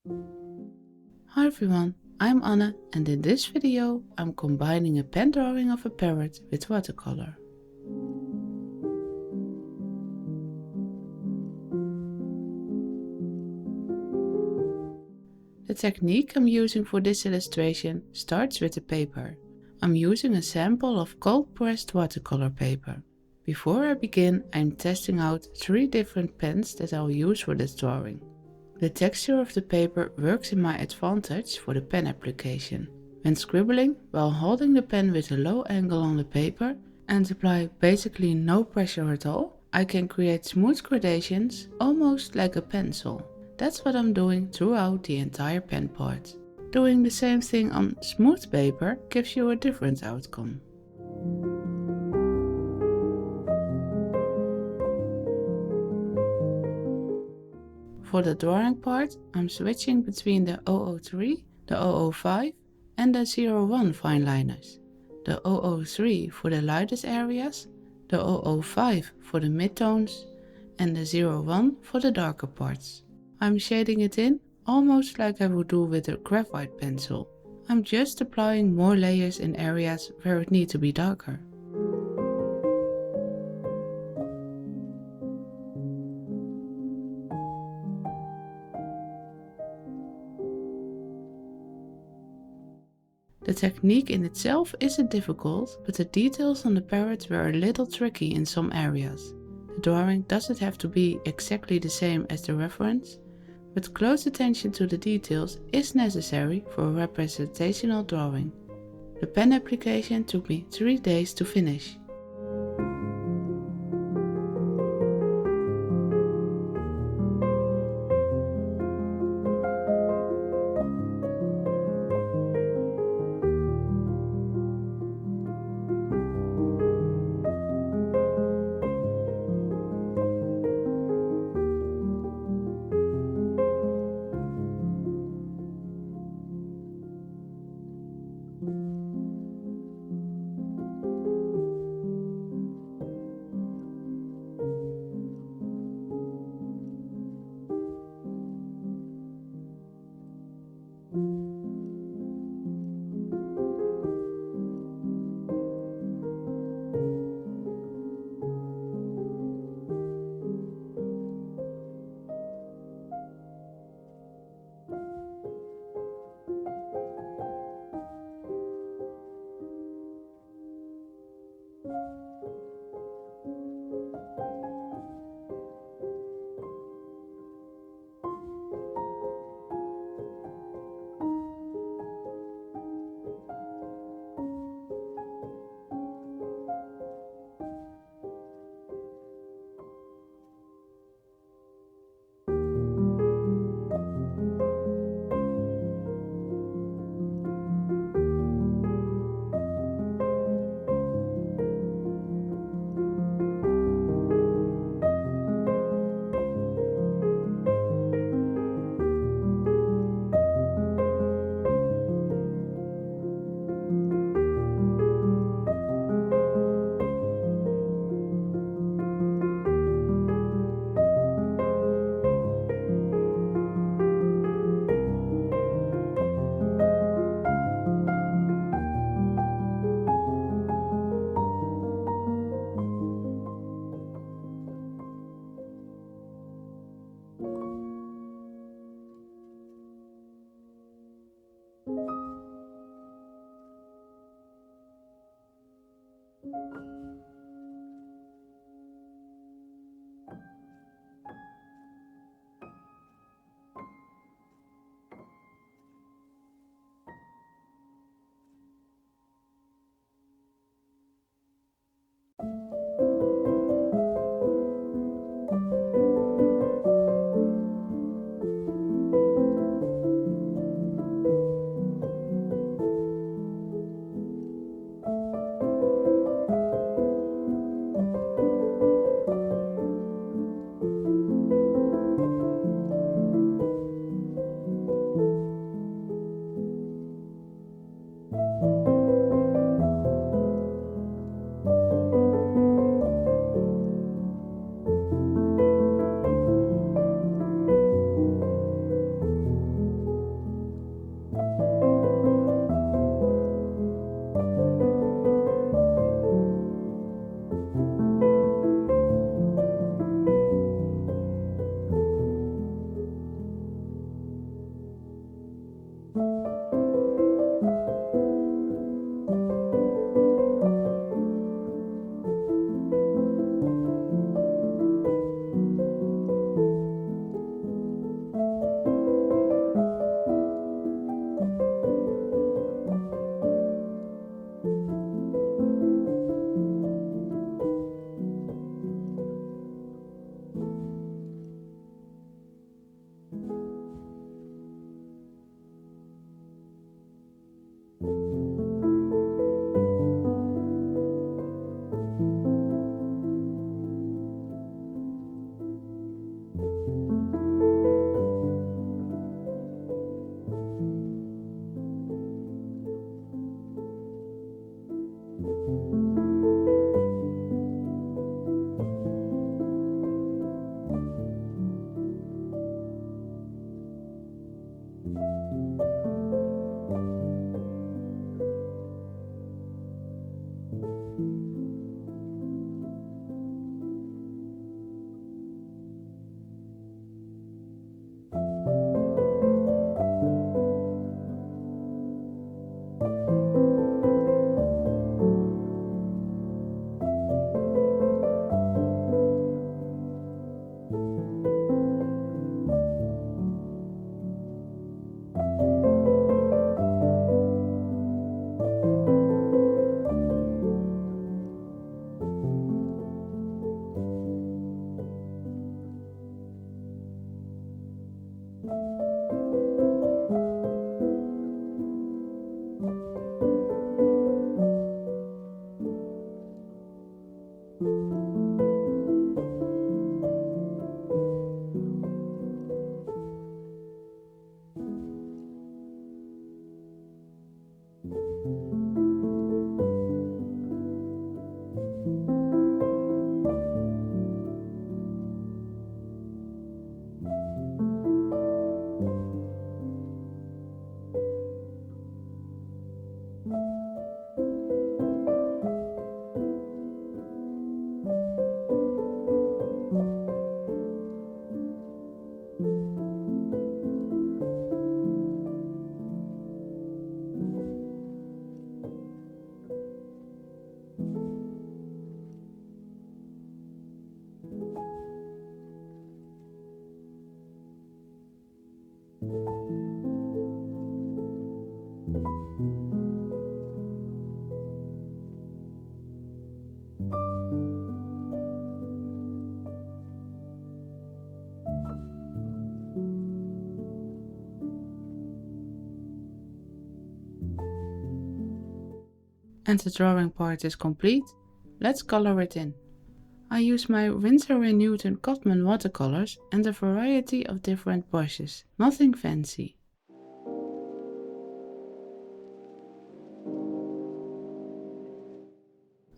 Hi everyone, I'm Anne and in this video I'm combining a pen drawing of a parrot with watercolor. The technique I'm using for this illustration starts with the paper. I'm using a sample of cold pressed watercolor paper. Before I begin, I'm testing out 3 different pens that I'll use for this drawing. The texture of the paper works in my advantage for the pen application. When scribbling, while holding the pen with a low angle on the paper and apply basically no pressure at all, I can create smooth gradations, almost like a pencil. That's what I'm doing throughout the entire pen part. Doing the same thing on smooth paper gives you a different outcome. For the drawing part, I'm switching between the 003, the 005 and the 01 fine liners. The 003 for the lightest areas, the 005 for the midtones and the 01 for the darker parts. I'm shading it in almost like I would do with a graphite pencil. I'm just applying more layers in areas where it needs to be darker. The technique in itself isn't difficult, but the details on the parrot were a little tricky in some areas. The drawing doesn't have to be exactly the same as the reference, but close attention to the details is necessary for a representational drawing. The pen application took me 3 days to finish. And the drawing part is complete. Let's color it in. I use my Winsor & Newton Cotman watercolors and a variety of different brushes, nothing fancy.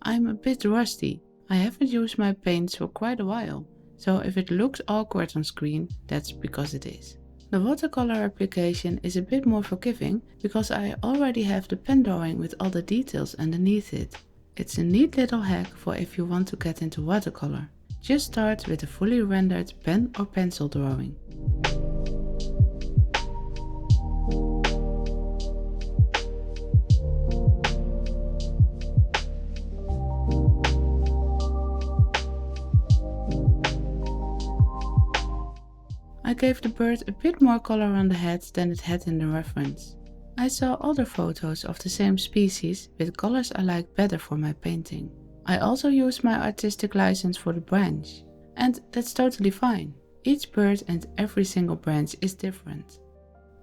I'm a bit rusty. I haven't used my paints for quite a while, so if it looks awkward on screen, that's because it is. The watercolor application is a bit more forgiving because I already have the pen drawing with all the details underneath it. It's a neat little hack for if you want to get into watercolor. Just start with a fully rendered pen or pencil drawing. I gave the bird a bit more color on the head than it had in the reference. I saw other photos of the same species with colors I like better for my painting. I also used my artistic license for the branch, and that's totally fine. Each bird and every single branch is different.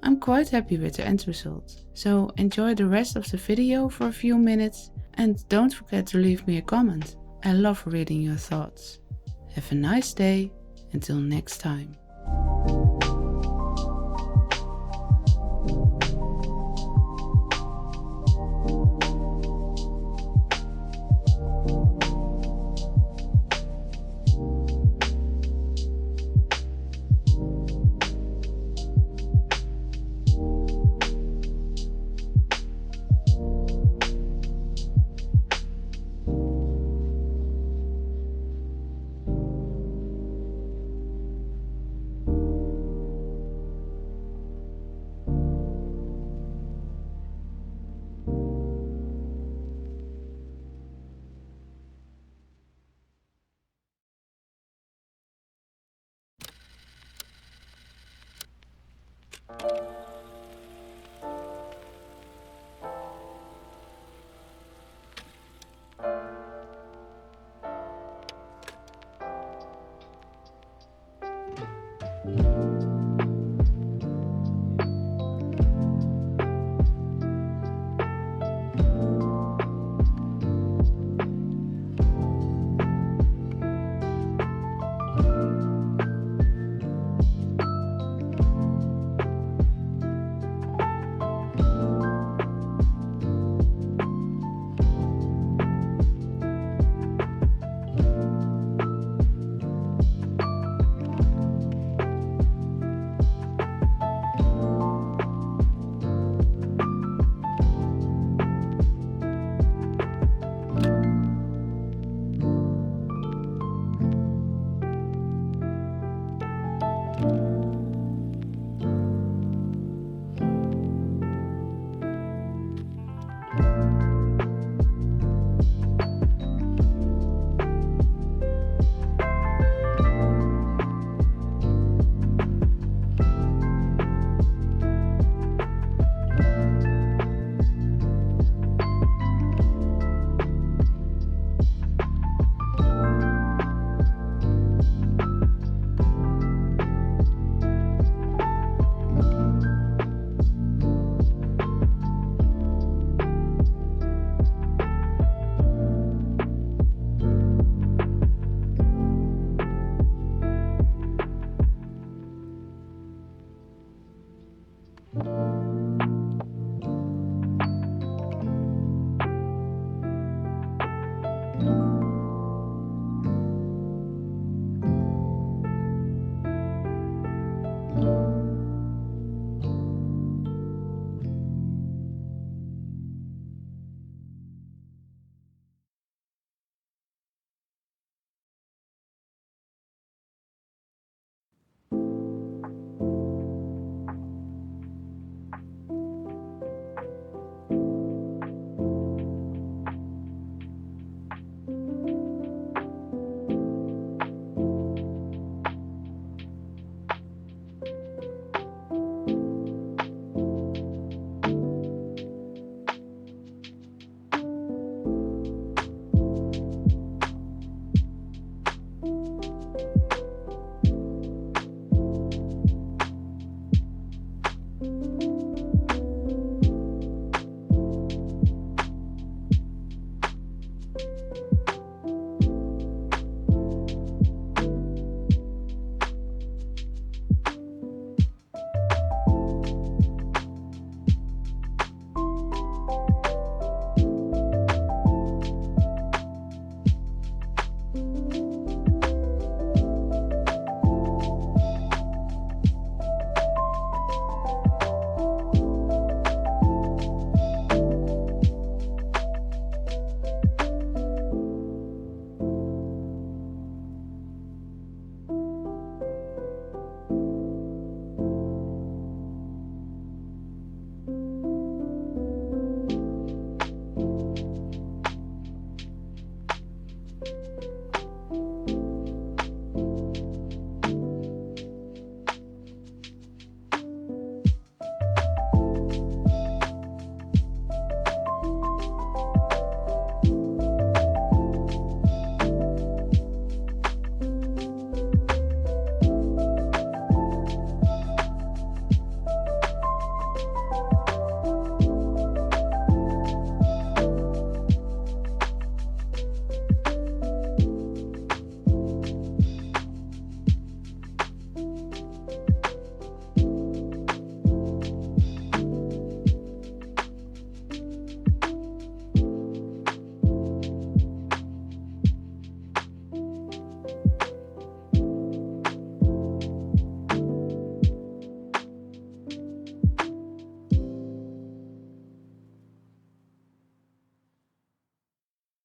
I'm quite happy with the end result, so enjoy the rest of the video for a few minutes and don't forget to leave me a comment. I love reading your thoughts. Have a nice day, until next time.